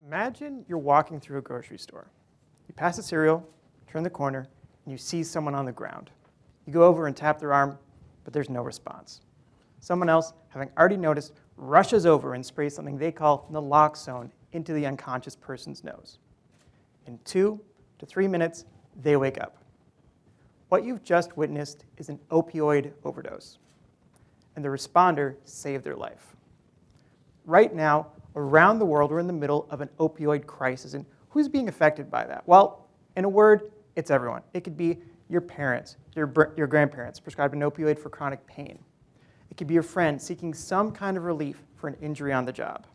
Imagine you're walking through a grocery store. You pass a cereal, turn the corner, and you see someone on the ground. You go over and tap their arm, but there's no response. Someone else, having already noticed, rushes over and sprays something they call naloxone into the unconscious person's nose. In 2 to 3 minutes, they wake up. What you've just witnessed is an opioid overdose, and the responder saved their life. Right now, around the world, we're in the middle of an opioid crisis, and who's being affected by that? Well, in a word, it's everyone. It could be your parents, your grandparents prescribed an opioid for chronic pain. It could be your friend seeking some kind of relief for an injury on the job.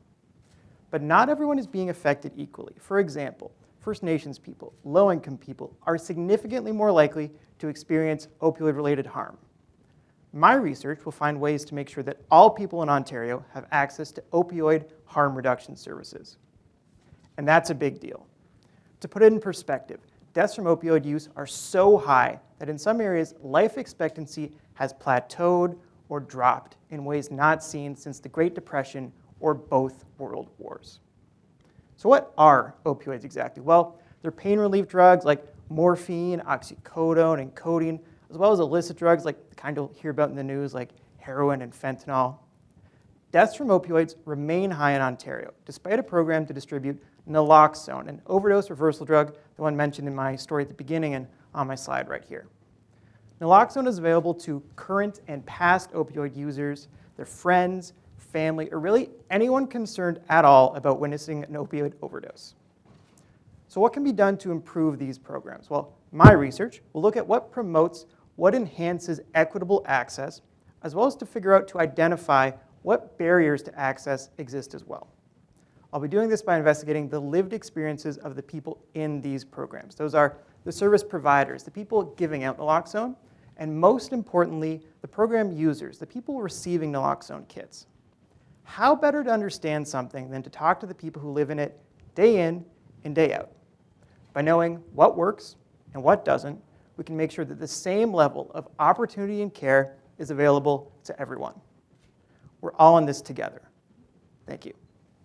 But not everyone is being affected equally. For example, First Nations people, low-income people are significantly more likely to experience opioid-related harm. My research will find ways to make sure that all people in Ontario have access to opioid harm reduction services. And that's a big deal. To put it in perspective, deaths from opioid use are so high that in some areas, life expectancy has plateaued or dropped in ways not seen since the Great Depression or both world wars. So what are opioids exactly? Well, they're pain relief drugs like morphine, oxycodone, and codeine, as well as illicit drugs like the kind you'll hear about in the news like heroin and fentanyl. Deaths from opioids remain high in Ontario, despite a program to distribute naloxone, an overdose reversal drug, the one mentioned in my story at the beginning and on my slide right here. Naloxone is available to current and past opioid users, their friends, family, or really anyone concerned at all about witnessing an opioid overdose. So what can be done to improve these programs? Well, my research will look at what promotes, what enhances equitable access, as well as to figure out to identify what barriers to access exist as well. I'll be doing this by investigating the lived experiences of the people in these programs. Those are the service providers, the people giving out naloxone, and most importantly, the program users, the people receiving naloxone kits. How better to understand something than to talk to the people who live in it day in and day out? By knowing what works and what doesn't, we can make sure that the same level of opportunity and care is available to everyone. We're all in this together. Thank you.